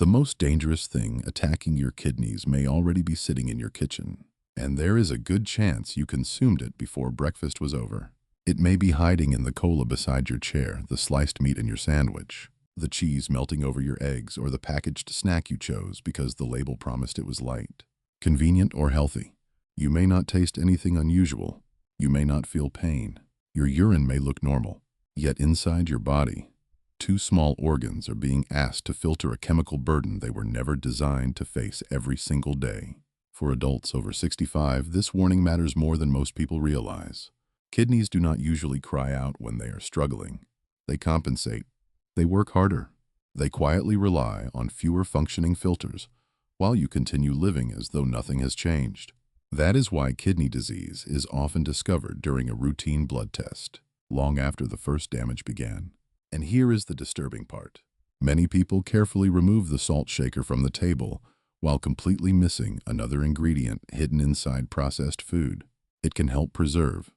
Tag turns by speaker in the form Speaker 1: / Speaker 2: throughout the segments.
Speaker 1: The most dangerous thing attacking your kidneys may already be sitting in your kitchen, and there is a good chance you consumed it before breakfast was over. It may be hiding in the cola beside your chair, the sliced meat in your sandwich, the cheese melting over your eggs, or the packaged snack you chose because the label promised it was light, convenient, or healthy. You may not taste anything unusual. You may not feel pain. Your urine may look normal. Yet inside your body, two small organs are being asked to filter a chemical burden they were never designed to face every single day. For adults over 65, this warning matters more than most people realize. Kidneys do not usually cry out when they are struggling. They compensate. They work harder. They quietly rely on fewer functioning filters while you continue living as though nothing has changed. That is why kidney disease is often discovered during a routine blood test, long after the first damage began. And here is the disturbing part. Many people carefully remove the salt shaker from the table while completely missing another ingredient hidden inside processed food. It can help preserve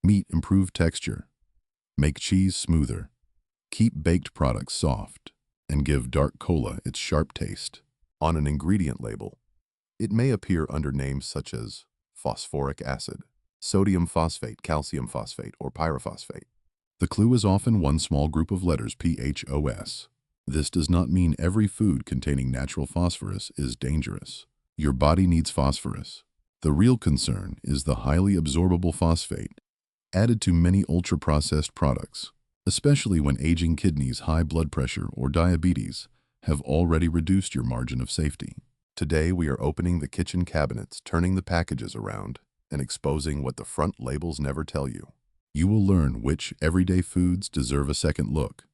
Speaker 1: meat, improve texture, make cheese smoother, keep baked products soft, and give dark cola its sharp taste. On an ingredient label, it may appear under names such as phosphoric acid, sodium phosphate, calcium phosphate, or pyrophosphate. The clue is often one small group of letters, PHOS. This does not mean every food containing natural phosphorus is dangerous. Your body needs phosphorus. The real concern is the highly absorbable phosphate added to many ultra-processed products, especially when aging kidneys, high blood pressure, or diabetes have already reduced your margin of safety. Today we are opening the kitchen cabinets, turning the packages around, and exposing what the front labels never tell you. You will learn which everyday foods deserve a second look,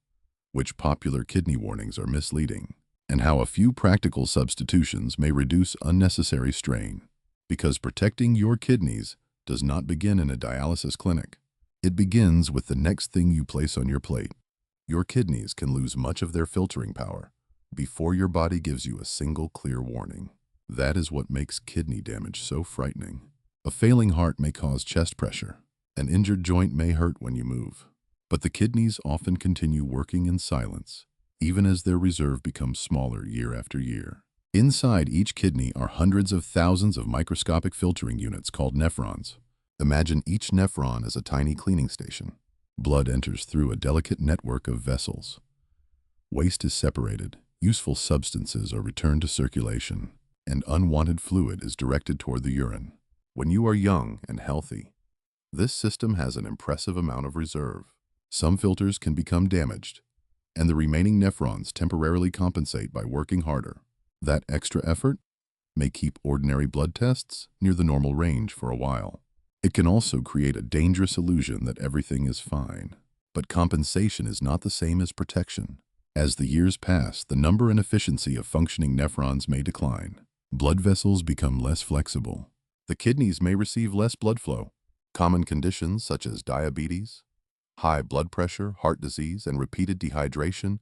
Speaker 1: which popular kidney warnings are misleading, and how a few practical substitutions may reduce unnecessary strain. Because protecting your kidneys does not begin in a dialysis clinic. It begins with the next thing you place on your plate. Your kidneys can lose much of their filtering power before your body gives you a single clear warning. That is what makes kidney damage so frightening. A failing heart may cause chest pressure. An injured joint may hurt when you move. But the kidneys often continue working in silence, even as their reserve becomes smaller year after year. Inside each kidney are hundreds of thousands of microscopic filtering units called nephrons. Imagine each nephron as a tiny cleaning station. Blood enters through a delicate network of vessels. Waste is separated, useful substances are returned to circulation, and unwanted fluid is directed toward the urine. When you are young and healthy, this system has an impressive amount of reserve. Some filters can become damaged, and the remaining nephrons temporarily compensate by working harder. That extra effort may keep ordinary blood tests near the normal range for a while. It can also create a dangerous illusion that everything is fine. But compensation is not the same as protection. As the years pass, the number and efficiency of functioning nephrons may decline. Blood vessels become less flexible. The kidneys may receive less blood flow. Common conditions such as diabetes, high blood pressure, heart disease, and repeated dehydration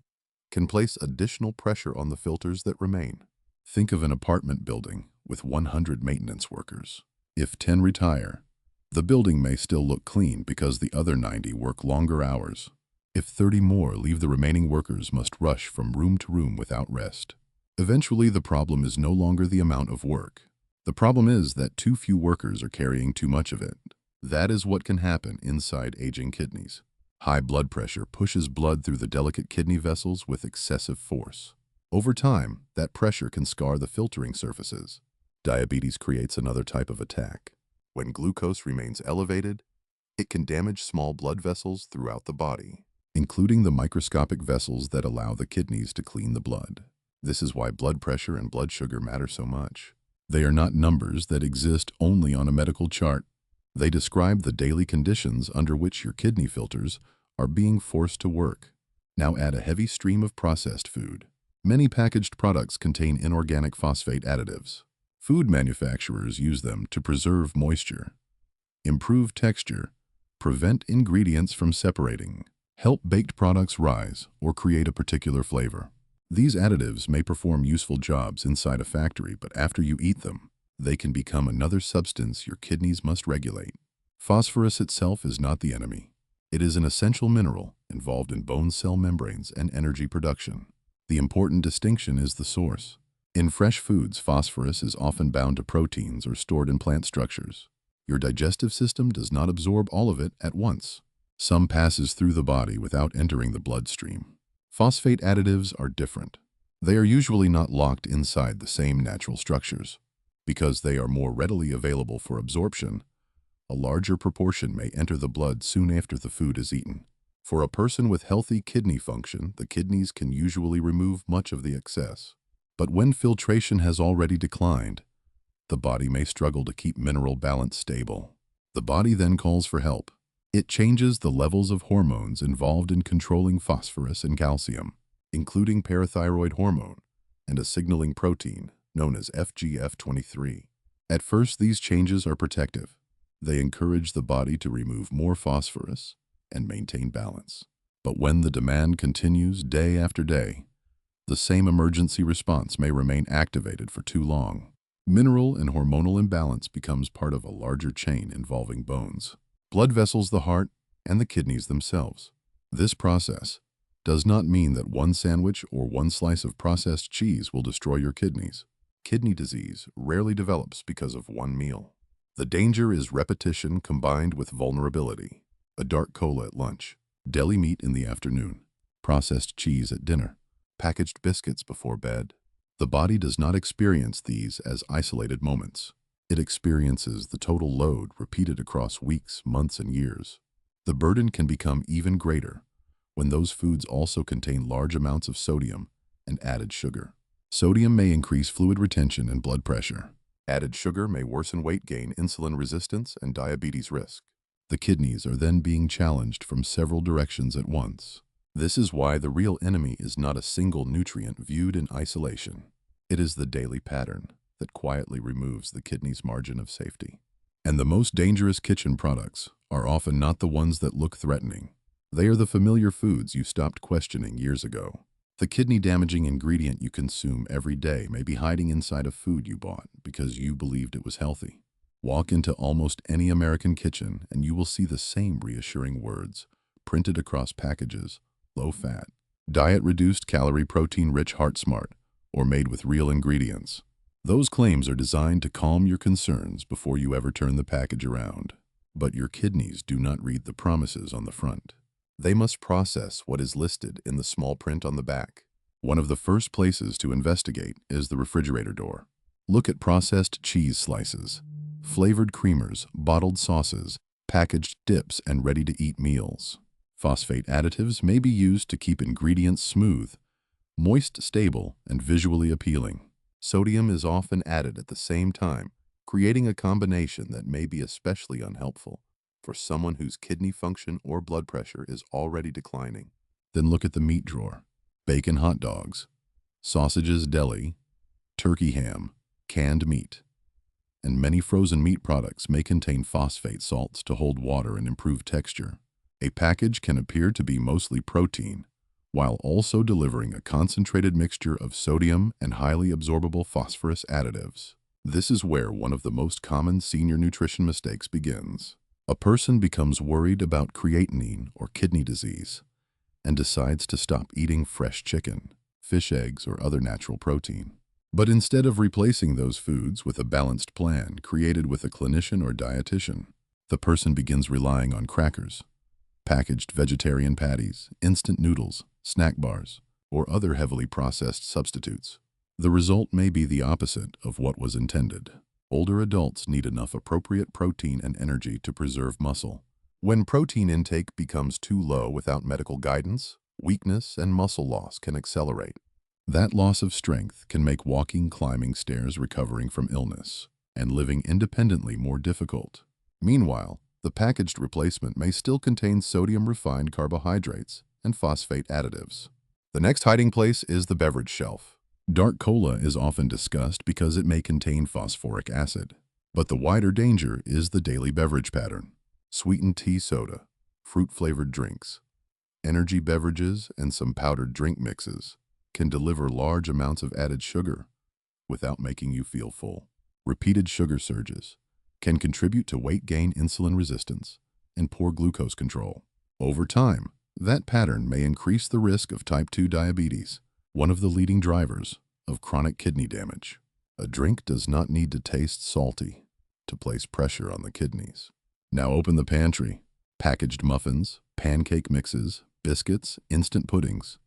Speaker 1: can place additional pressure on the filters that remain. Think of an apartment building with 100 maintenance workers. If 10 retire, the building may still look clean because the other 90 work longer hours. If 30 more leave, the remaining workers must rush from room to room without rest. Eventually, the problem is no longer the amount of work. The problem is that too few workers are carrying too much of it. That is what can happen inside aging kidneys. High blood pressure pushes blood through the delicate kidney vessels with excessive force. Over time, that pressure can scar the filtering surfaces. Diabetes creates another type of attack. When glucose remains elevated, it can damage small blood vessels throughout the body, including the microscopic vessels that allow the kidneys to clean the blood. This is why blood pressure and blood sugar matter so much. They are not numbers that exist only on a medical chart. They describe the daily conditions under which your kidney filters are being forced to work. Now add a heavy stream of processed food. Many packaged products contain inorganic phosphate additives. Food manufacturers use them to preserve moisture, improve texture, prevent ingredients from separating, help baked products rise, or create a particular flavor. These additives may perform useful jobs inside a factory, but after you eat them, they can become another substance your kidneys must regulate. Phosphorus itself is not the enemy. It is an essential mineral involved in bone cell membranes and energy production. The important distinction is the source. In fresh foods, phosphorus is often bound to proteins or stored in plant structures. Your digestive system does not absorb all of it at once. Some passes through the body without entering the bloodstream. Phosphate additives are different. They are usually not locked inside the same natural structures. Because they are more readily available for absorption, a larger proportion may enter the blood soon after the food is eaten. For a person with healthy kidney function, the kidneys can usually remove much of the excess. But when filtration has already declined, the body may struggle to keep mineral balance stable. The body then calls for help. It changes the levels of hormones involved in controlling phosphorus and calcium, including parathyroid hormone and a signaling protein known as FGF23. At first, these changes are protective. They encourage the body to remove more phosphorus and maintain balance. But when the demand continues day after day, the same emergency response may remain activated for too long. Mineral and hormonal imbalance becomes part of a larger chain involving bones, blood vessels, the heart, and the kidneys themselves. This process does not mean that one sandwich or one slice of processed cheese will destroy your kidneys. Kidney disease rarely develops because of one meal. The danger is repetition combined with vulnerability. A dark cola at lunch, deli meat in the afternoon, processed cheese at dinner, packaged biscuits before bed. The body does not experience these as isolated moments. It experiences the total load repeated across weeks, months, and years. The burden can become even greater when those foods also contain large amounts of sodium and added sugar. Sodium may increase fluid retention and blood pressure. Added sugar may worsen weight gain, insulin resistance, and diabetes risk. The kidneys are then being challenged from several directions at once. This is why the real enemy is not a single nutrient viewed in isolation. It is the daily pattern that quietly removes the kidney's margin of safety. And the most dangerous kitchen products are often not the ones that look threatening. They are the familiar foods you stopped questioning years ago. The kidney-damaging ingredient you consume every day may be hiding inside a food you bought because you believed it was healthy. Walk into almost any American kitchen and you will see the same reassuring words printed across packages: low-fat, diet-reduced, calorie, protein-rich, heart-smart, or made with real ingredients. Those claims are designed to calm your concerns before you ever turn the package around. But your kidneys do not read the promises on the front. They must process what is listed in the small print on the back. One of the first places to investigate is the refrigerator door. Look at processed cheese slices, flavored creamers, bottled sauces, packaged dips, and ready-to-eat meals. Phosphate additives may be used to keep ingredients smooth, moist, stable, and visually appealing. Sodium is often added at the same time, creating a combination that may be especially unhelpful for someone whose kidney function or blood pressure is already declining. Then look at the meat drawer. Bacon, hot dogs, sausages, deli, turkey, ham, canned meat, and many frozen meat products may contain phosphate salts to hold water and improve texture. A package can appear to be mostly protein, while also delivering a concentrated mixture of sodium and highly absorbable phosphorus additives. This is where one of the most common senior nutrition mistakes begins. A person becomes worried about creatinine or kidney disease and decides to stop eating fresh chicken, fish, eggs, or other natural protein. But instead of replacing those foods with a balanced plan created with a clinician or dietitian, the person begins relying on crackers, packaged vegetarian patties, instant noodles, snack bars, or other heavily processed substitutes. The result may be the opposite of what was intended. Older adults need enough appropriate protein and energy to preserve muscle. When protein intake becomes too low without medical guidance, weakness and muscle loss can accelerate. That loss of strength can make walking, climbing stairs, recovering from illness, and living independently more difficult. Meanwhile, the packaged replacement may still contain sodium, refined carbohydrates, and phosphate additives. The next hiding place is the beverage shelf. Dark cola is often discussed because it may contain phosphoric acid. But the wider danger is the daily beverage pattern. Sweetened tea, soda, fruit-flavored drinks, energy beverages, and some powdered drink mixes can deliver large amounts of added sugar without making you feel full. Repeated sugar surges can contribute to weight gain, insulin resistance, and poor glucose control. Over time, that pattern may increase the risk of type 2 diabetes, one of the leading drivers of chronic kidney damage. A drink does not need to taste salty to place pressure on the kidneys. Now open the pantry. Packaged muffins, pancake mixes, biscuits, instant puddings,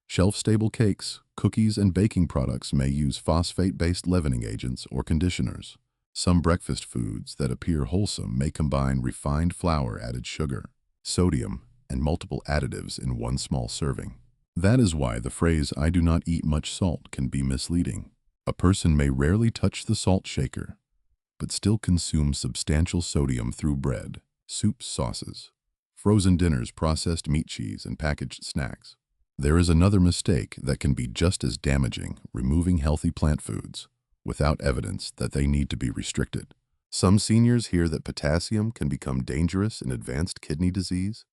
Speaker 1: shelf-stable cakes, cookies, and baking products may use phosphate-based leavening agents or conditioners. Some breakfast foods that appear wholesome may combine refined flour, added sugar, sodium, and multiple additives in one small serving. That is why the phrase, "I do not eat much salt," can be misleading. A person may rarely touch the salt shaker, but still consume substantial sodium through bread, soups, sauces, frozen dinners, processed meat, cheese, and packaged snacks. There is another mistake that can be just as damaging: removing healthy plant foods without evidence that they need to be restricted. Some seniors hear that potassium can become dangerous in advanced kidney disease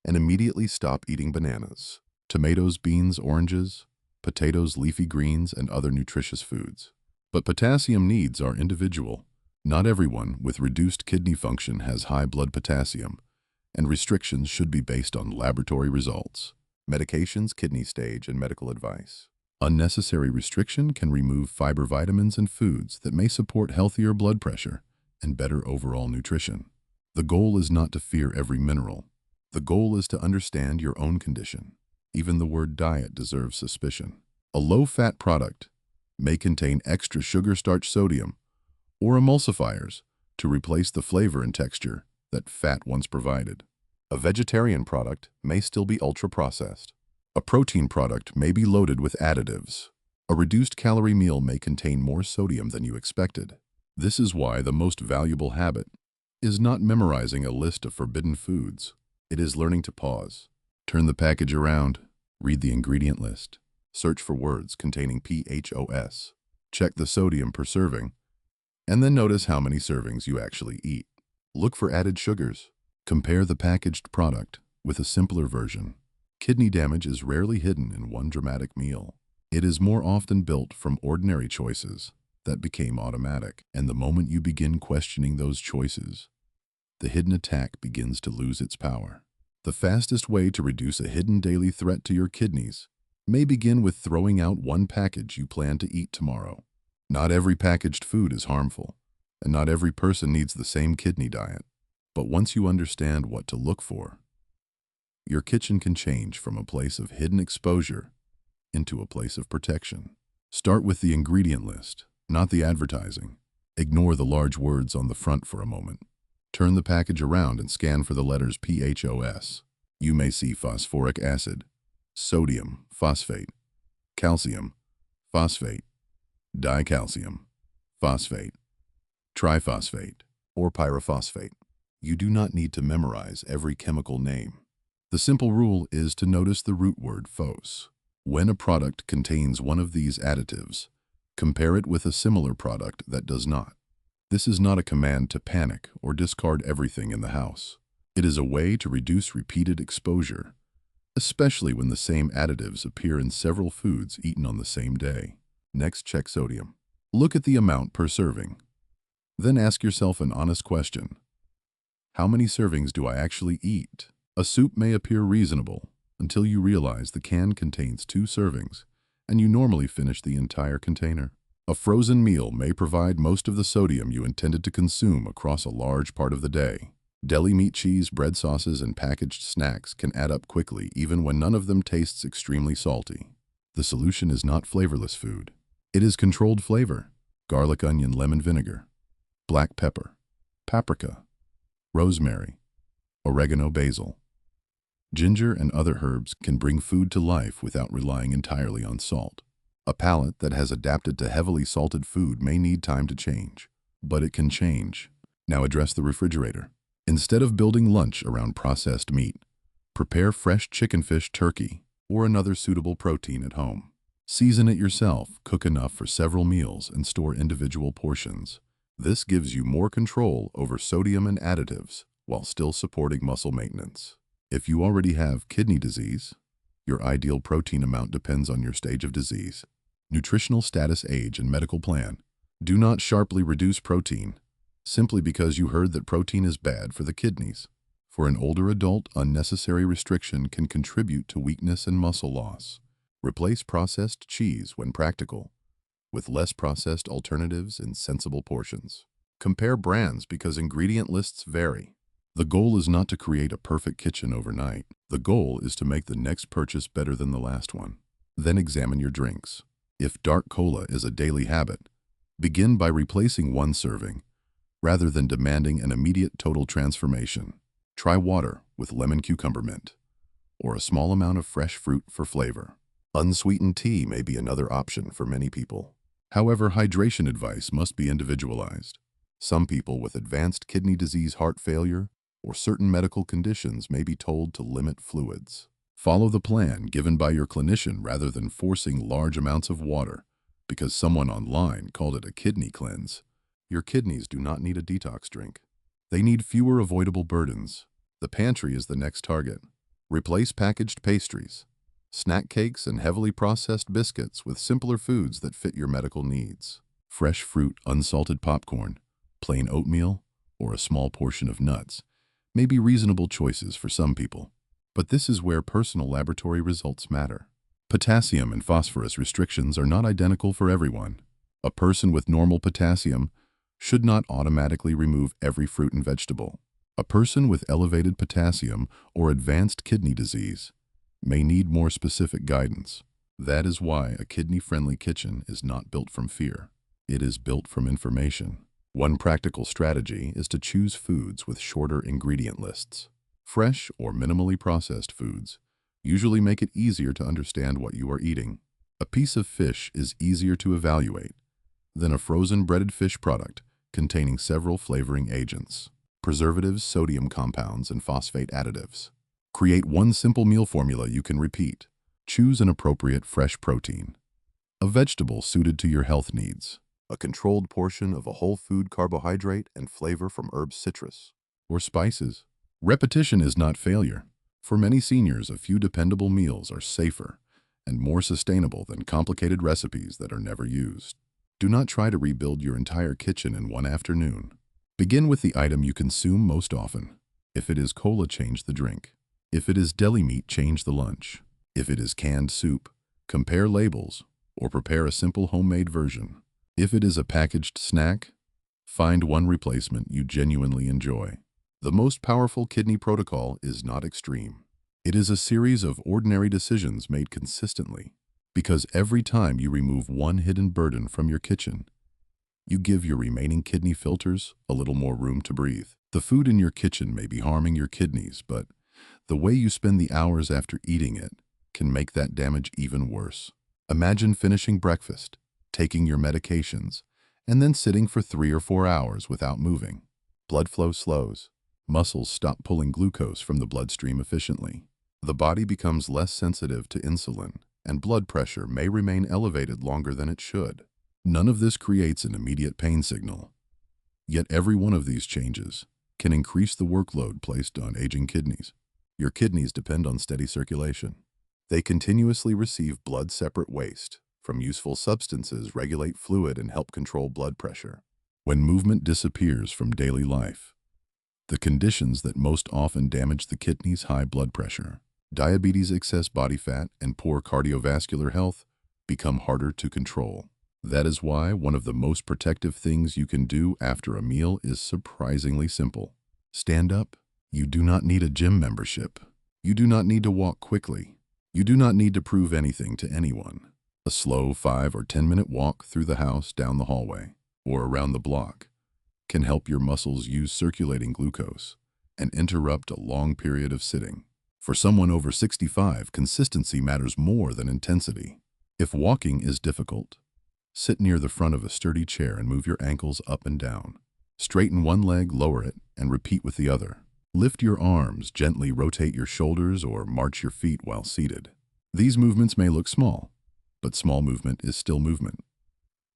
Speaker 1: and immediately stop eating bananas, tomatoes, beans, oranges, potatoes, leafy greens, and other nutritious foods. But potassium needs are individual. Not everyone with reduced kidney function has high blood potassium, and restrictions should be based on laboratory results, medications, kidney stage, and medical advice. Unnecessary restriction can remove fiber, vitamins, and foods that may support healthier blood pressure and better overall nutrition. The goal is not to fear every mineral. The goal is to understand your own condition. Even the word diet deserves suspicion. A low-fat product may contain extra sugar, starch, sodium, or emulsifiers to replace the flavor and texture that fat once provided. A vegetarian product may still be ultra-processed. A protein product may be loaded with additives. A reduced-calorie meal may contain more sodium than you expected. This is why the most valuable habit is not memorizing a list of forbidden foods. It is learning to pause, turn the package around, read the ingredient list, search for words containing PHOS, check the sodium per serving, and then notice how many servings you actually eat. Look for added sugars. Compare the packaged product with a simpler version. Kidney damage is rarely hidden in one dramatic meal. It is more often built from ordinary choices that became automatic. And the moment you begin questioning those choices, the hidden attack begins to lose its power. The fastest way to reduce a hidden daily threat to your kidneys may begin with throwing out one package you plan to eat tomorrow. Not every packaged food is harmful, and not every person needs the same kidney diet. But once you understand what to look for, your kitchen can change from a place of hidden exposure into a place of protection. Start with the ingredient list, not the advertising. Ignore the large words on the front for a moment. Turn the package around and scan for the letters PHOS. You may see phosphoric acid, sodium, phosphate, calcium, phosphate, dicalcium, phosphate, triphosphate, or pyrophosphate. You do not need to memorize every chemical name. The simple rule is to notice the root word phos. When a product contains one of these additives, compare it with a similar product that does not. This is not a command to panic or discard everything in the house. It is a way to reduce repeated exposure, especially when the same additives appear in several foods eaten on the same day. Next, check sodium. Look at the amount per serving. Then ask yourself an honest question. How many servings do I actually eat? A soup may appear reasonable until you realize the can contains 2 servings, and you normally finish the entire container. A frozen meal may provide most of the sodium you intended to consume across a large part of the day. Deli meat, cheese, bread, sauces, and packaged snacks can add up quickly even when none of them tastes extremely salty. The solution is not flavorless food. It is controlled flavor: garlic, onion, lemon vinegar, black pepper, paprika, rosemary, oregano, basil. Ginger and other herbs can bring food to life without relying entirely on salt. A palate that has adapted to heavily salted food may need time to change, but it can change. Now address the refrigerator. Instead of building lunch around processed meat, prepare fresh chicken, fish, turkey, or another suitable protein at home. Season it yourself, cook enough for several meals, and store individual portions. This gives you more control over sodium and additives while still supporting muscle maintenance. If you already have kidney disease, your ideal protein amount depends on your stage of disease, nutritional status, age, and medical plan. Do not sharply reduce protein simply because you heard that protein is bad for the kidneys. For an older adult, unnecessary restriction can contribute to weakness and muscle loss. Replace processed cheese when practical, with less processed alternatives in sensible portions. Compare brands because ingredient lists vary. The goal is not to create a perfect kitchen overnight. The goal is to make the next purchase better than the last one. Then examine your drinks. If dark cola is a daily habit, begin by replacing one serving, rather than demanding an immediate total transformation. Try water with lemon cucumber mint, or a small amount of fresh fruit for flavor. Unsweetened tea may be another option for many people. However, hydration advice must be individualized. Some people with advanced kidney disease, heart failure, or certain medical conditions may be told to limit fluids. Follow the plan given by your clinician rather than forcing large amounts of water, because someone online called it a kidney cleanse. Your kidneys do not need a detox drink. They need fewer avoidable burdens. The pantry is the next target. Replace packaged pastries, snack cakes, and heavily processed biscuits with simpler foods that fit your medical needs. Fresh fruit, unsalted popcorn, plain oatmeal, or a small portion of nuts may be reasonable choices for some people. But this is where personal laboratory results matter. Potassium and phosphorus restrictions are not identical for everyone. A person with normal potassium should not automatically remove every fruit and vegetable. A person with elevated potassium or advanced kidney disease may need more specific guidance. That is why a kidney-friendly kitchen is not built from fear. It is built from information. One practical strategy is to choose foods with shorter ingredient lists. Fresh or minimally processed foods usually make it easier to understand what you are eating. A piece of fish is easier to evaluate than a frozen breaded fish product containing several flavoring agents, preservatives, sodium compounds, and phosphate additives. Create one simple meal formula you can repeat. Choose an appropriate fresh protein, a vegetable suited to your health needs, a controlled portion of a whole food carbohydrate, and flavor from herbs, citrus, or spices. Repetition is not failure. For many seniors, a few dependable meals are safer and more sustainable than complicated recipes that are never used. Do not try to rebuild your entire kitchen in one afternoon. Begin with the item you consume most often. If it is cola, change the drink. If it is deli meat, change the lunch. If it is canned soup, compare labels or prepare a simple homemade version. If it is a packaged snack, find one replacement you genuinely enjoy. The most powerful kidney protocol is not extreme. It is a series of ordinary decisions made consistently, because every time you remove one hidden burden from your kitchen, you give your remaining kidney filters a little more room to breathe. The food in your kitchen may be harming your kidneys, but the way you spend the hours after eating it can make that damage even worse. Imagine finishing breakfast, taking your medications, and then sitting for 3 or 4 hours without moving. Blood flow slows. Muscles stop pulling glucose from the bloodstream efficiently. The body becomes less sensitive to insulin, and blood pressure may remain elevated longer than it should. None of this creates an immediate pain signal. Yet every one of these changes can increase the workload placed on aging kidneys. Your kidneys depend on steady circulation. They continuously receive blood-separate waste from useful substances, regulate fluid, and help control blood pressure. When movement disappears from daily life, the conditions that most often damage the kidneys, high blood pressure, diabetes, excess body fat, and poor cardiovascular health, become harder to control. That is why one of the most protective things you can do after a meal is surprisingly simple. Stand up. You do not need a gym membership. You do not need to walk quickly. You do not need to prove anything to anyone. A slow 5 or 10-minute walk through the house, down the hallway, or around the block can help your muscles use circulating glucose and interrupt a long period of sitting. For someone over 65, consistency matters more than intensity. If walking is difficult, sit near the front of a sturdy chair and move your ankles up and down. Straighten one leg, lower it, and repeat with the other. Lift your arms, gently rotate your shoulders, or march your feet while seated. These movements may look small, but small movement is still movement.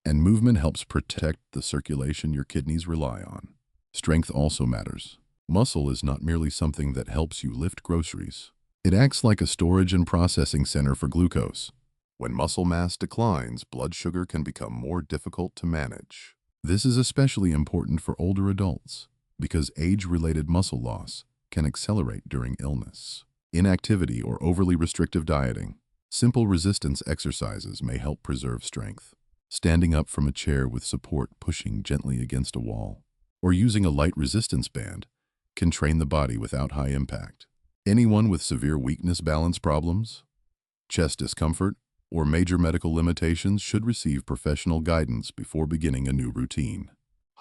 Speaker 1: And movement helps protect the circulation your kidneys rely on. Strength also matters. Muscle is not merely something that helps you lift groceries. It acts like a storage and processing center for glucose. When muscle mass declines, blood sugar can become more difficult to manage. This is especially important for older adults, because age-related muscle loss can accelerate during illness, inactivity, or overly restrictive dieting. Simple resistance exercises may help preserve strength. Standing up from a chair with support pushing gently against a wall, or using a light resistance band, can train the body without high impact. Anyone with severe weakness balance problems, chest discomfort, or major medical limitations should receive professional guidance before beginning a new routine.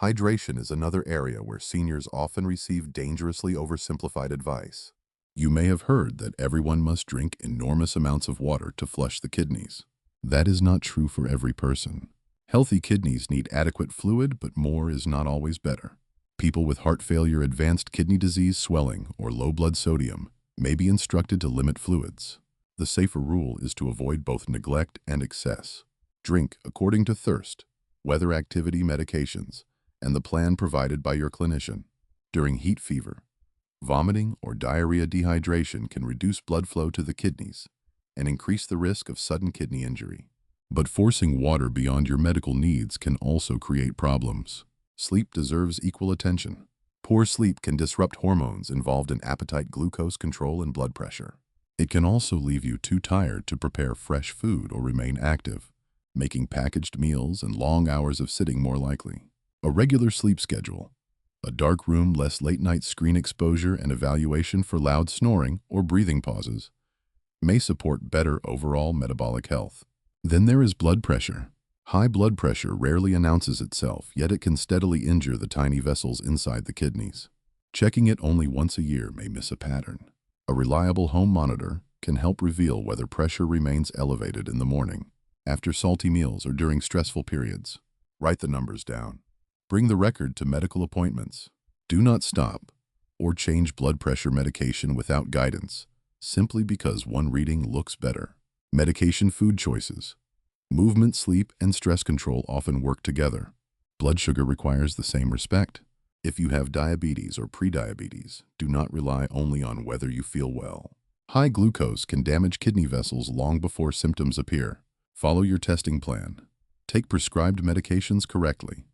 Speaker 1: Hydration is another area where seniors often receive dangerously oversimplified advice. You may have heard that everyone must drink enormous amounts of water to flush the kidneys. That is not true for every person. Healthy kidneys need adequate fluid, but more is not always better. People with heart failure, advanced kidney disease, swelling, or low blood sodium may be instructed to limit fluids. The safer rule is to avoid both neglect and excess. Drink according to thirst, weather activity, medications, and the plan provided by your clinician. During heat fever, vomiting or diarrhea, dehydration can reduce blood flow to the kidneys and increase the risk of sudden kidney injury. But forcing water beyond your medical needs can also create problems. Sleep deserves equal attention. Poor sleep can disrupt hormones involved in appetite, glucose control, and blood pressure. It can also leave you too tired to prepare fresh food or remain active, making packaged meals and long hours of sitting more likely. A regular sleep schedule, a dark room, less late-night screen exposure, and evaluation for loud snoring or breathing pauses may support better overall metabolic health. Then there is blood pressure. High blood pressure rarely announces itself, yet it can steadily injure the tiny vessels inside the kidneys. Checking it only once a year may miss a pattern. A reliable home monitor can help reveal whether pressure remains elevated in the morning, after salty meals, or during stressful periods. Write the numbers down. Bring the record to medical appointments. Do not stop or change blood pressure medication without guidance, simply because one reading looks better. Medication food choices. Movement, sleep, and stress control often work together. Blood sugar requires the same respect. If you have diabetes or prediabetes, do not rely only on whether you feel well. High glucose can damage kidney vessels long before symptoms appear. Follow your testing plan. Take prescribed medications correctly,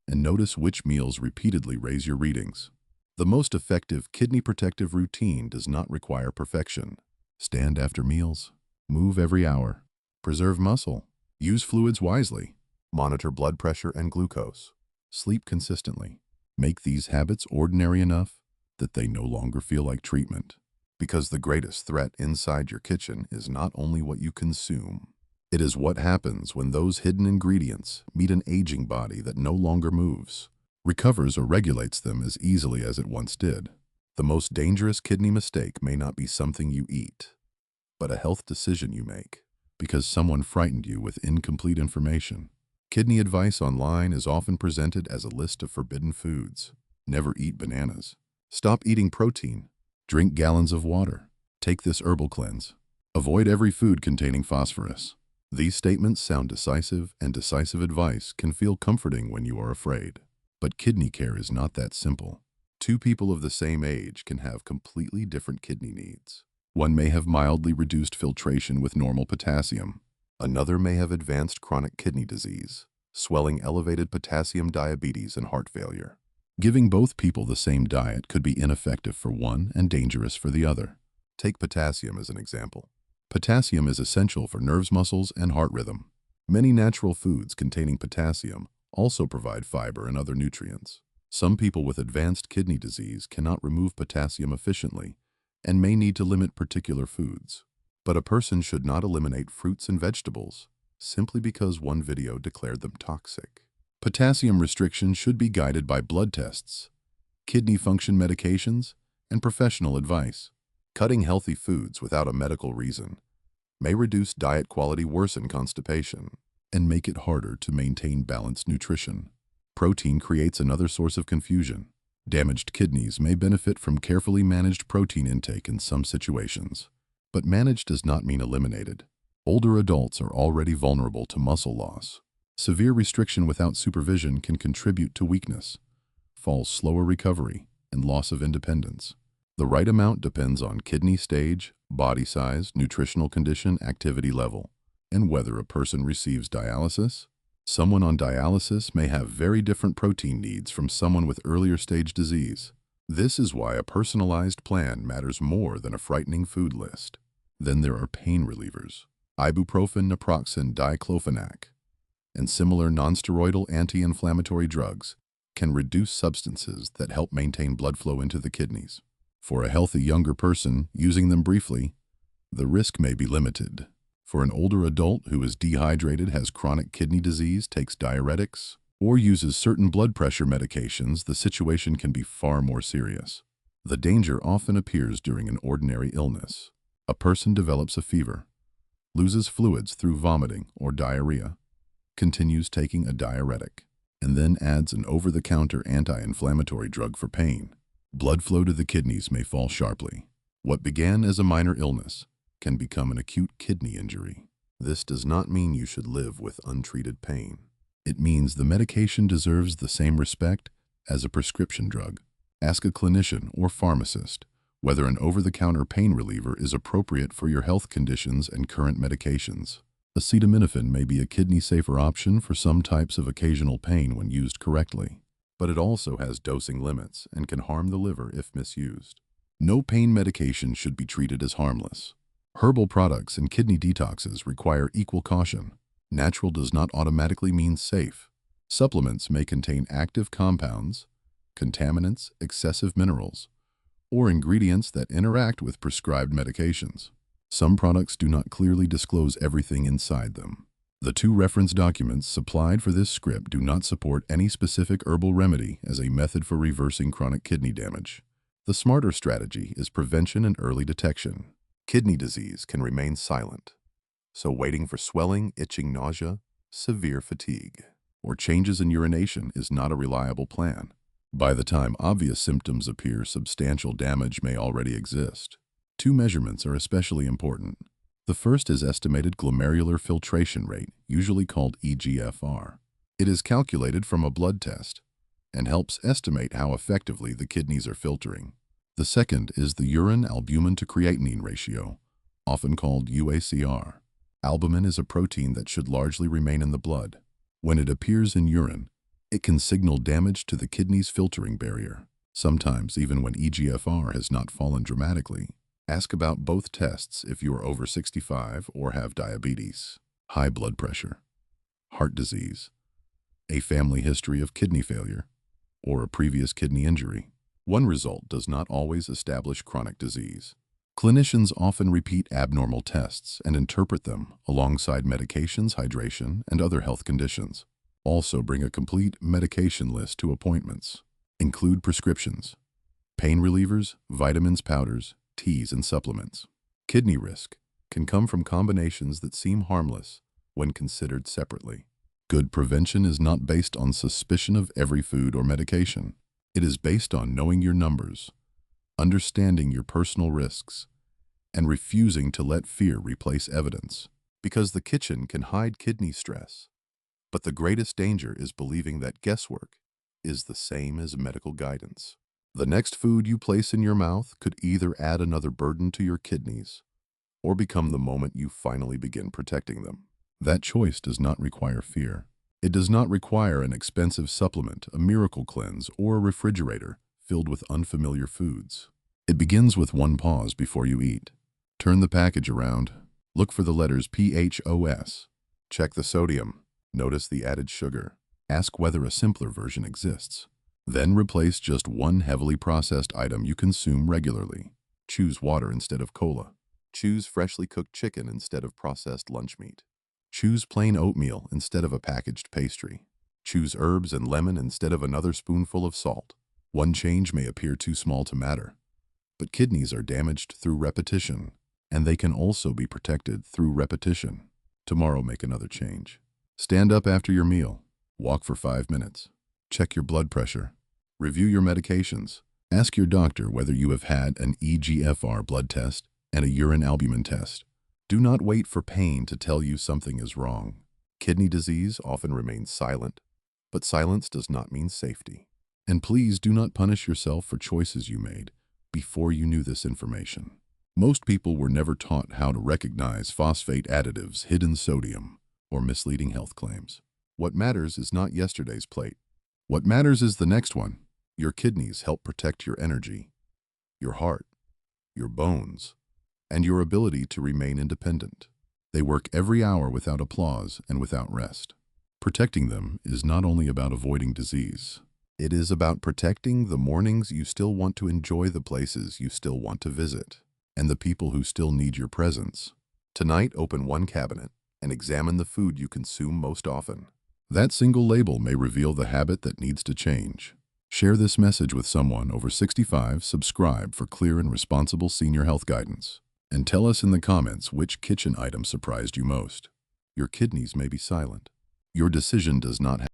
Speaker 1: and notice which meals repeatedly raise your readings. The most effective kidney protective routine does not require perfection. Stand after meals. Move every hour. Preserve muscle. Use fluids wisely. Monitor blood pressure and glucose. Sleep consistently. Make these habits ordinary enough that they no longer feel like treatment. Because the greatest threat inside your kitchen is not only what you consume, it is what happens when those hidden ingredients meet an aging body that no longer moves, recovers, or regulates them as easily as it once did. The most dangerous kidney mistake may not be something you eat, but a health decision you make because someone frightened you with incomplete information. Kidney advice online is often presented as a list of forbidden foods. Never eat bananas. Stop eating protein. Drink gallons of water. Take this herbal cleanse. Avoid every food containing phosphorus. These statements sound decisive, and decisive advice can feel comforting when you are afraid. But kidney care is not that simple. Two people of the same age can have completely different kidney needs. One may have mildly reduced filtration with normal potassium. Another may have advanced chronic kidney disease, swelling, elevated potassium, diabetes, and heart failure. Giving both people the same diet could be ineffective for one and dangerous for the other. Take potassium as an example. Potassium is essential for nerves, muscles, and heart rhythm. Many natural foods containing potassium also provide fiber and other nutrients. Some people with advanced kidney disease cannot remove potassium efficiently and may need to limit particular foods. But a person should not eliminate fruits and vegetables simply because one video declared them toxic. Potassium restriction should be guided by blood tests, kidney function medications, and professional advice. Cutting healthy foods without a medical reason may reduce diet quality, worsen constipation, and make it harder to maintain balanced nutrition. Protein creates another source of confusion. Damaged kidneys may benefit from carefully managed protein intake in some situations, but managed does not mean eliminated. Older adults are already vulnerable to muscle loss. Severe restriction without supervision can contribute to weakness, falls, slower recovery, and loss of independence. The right amount depends on kidney stage, body size, nutritional condition, activity level, and whether a person receives dialysis. Someone on dialysis may have very different protein needs from someone with earlier stage disease. This is why a personalized plan matters more than a frightening food list. Then there are pain relievers. ibuprofen, naproxen, diclofenac, and similar nonsteroidal anti-inflammatory drugs can reduce substances that help maintain blood flow into the kidneys. For a healthy younger person, using them briefly, the risk may be limited. For an older adult who is dehydrated, has chronic kidney disease, takes diuretics, or uses certain blood pressure medications, the situation can be far more serious. The danger often appears during an ordinary illness. A person develops a fever, loses fluids through vomiting or diarrhea, continues taking a diuretic, and then adds an over-the-counter anti-inflammatory drug for pain. Blood flow to the kidneys may fall sharply. What began as a minor illness can become an acute kidney injury. This does not mean you should live with untreated pain. It means the medication deserves the same respect as a prescription drug. Ask a clinician or pharmacist whether an over-the-counter pain reliever is appropriate for your health conditions and current medications. Acetaminophen may be a kidney-safer option for some types of occasional pain when used correctly, but it also has dosing limits and can harm the liver if misused. No pain medication should be treated as harmless. Herbal products and kidney detoxes require equal caution. Natural does not automatically mean safe. Supplements may contain active compounds, contaminants, excessive minerals, or ingredients that interact with prescribed medications. Some products do not clearly disclose everything inside them. The 2 reference documents supplied for this script do not support any specific herbal remedy as a method for reversing chronic kidney damage. The smarter strategy is prevention and early detection. Kidney disease can remain silent, so waiting for swelling, itching, nausea, severe fatigue, or changes in urination is not a reliable plan. By the time obvious symptoms appear, substantial damage may already exist. 2 measurements are especially important. The first is estimated glomerular filtration rate, usually called eGFR. It is calculated from a blood test and helps estimate how effectively the kidneys are filtering. The second is the urine albumin to creatinine ratio, often called UACR. Albumin is a protein that should largely remain in the blood. When it appears in urine, it can signal damage to the kidney's filtering barrier, sometimes even when eGFR has not fallen dramatically. Ask about both tests if you are over 65 or have diabetes, high blood pressure, heart disease, a family history of kidney failure, or a previous kidney injury. One result does not always establish chronic disease. Clinicians often repeat abnormal tests and interpret them alongside medications, hydration, and other health conditions. Also bring a complete medication list to appointments. Include prescriptions, pain relievers, vitamins, powders, teas, and supplements. Kidney risk can come from combinations that seem harmless when considered separately. Good prevention is not based on suspicion of every food or medication. It is based on knowing your numbers, understanding your personal risks, and refusing to let fear replace evidence. Because the kitchen can hide kidney stress, but the greatest danger is believing that guesswork is the same as medical guidance. The next food you place in your mouth could either add another burden to your kidneys or become the moment you finally begin protecting them. That choice does not require fear. It does not require an expensive supplement, a miracle cleanse, or a refrigerator filled with unfamiliar foods. It begins with one pause before you eat. Turn the package around. Look for the letters PHOS. Check the sodium. Notice the added sugar. Ask whether a simpler version exists. Then replace just one heavily processed item you consume regularly. Choose water instead of cola. Choose freshly cooked chicken instead of processed lunch meat. Choose plain oatmeal instead of a packaged pastry. Choose herbs and lemon instead of another spoonful of salt. One change may appear too small to matter, but kidneys are damaged through repetition, and they can also be protected through repetition. Tomorrow, make another change. Stand up after your meal. Walk for 5 minutes. Check your blood pressure. Review your medications. Ask your doctor whether you have had an eGFR blood test and a urine albumin test. Do not wait for pain to tell you something is wrong. Kidney disease often remains silent, but silence does not mean safety. And please do not punish yourself for choices you made before you knew this information. Most people were never taught how to recognize phosphate additives, hidden sodium, or misleading health claims. What matters is not yesterday's plate. What matters is the next one. Your kidneys help protect your energy, your heart, your bones, and your ability to remain independent. They work every hour without applause and without rest. Protecting them is not only about avoiding disease. It is about protecting the mornings you still want to enjoy, the places you still want to visit, and the people who still need your presence. Tonight, open one cabinet and examine the food you consume most often. That single label may reveal the habit that needs to change. Share this message with someone over 65, subscribe for clear and responsible senior health guidance, and tell us in the comments which kitchen item surprised you most. Your kidneys may be silent. Your decision does not have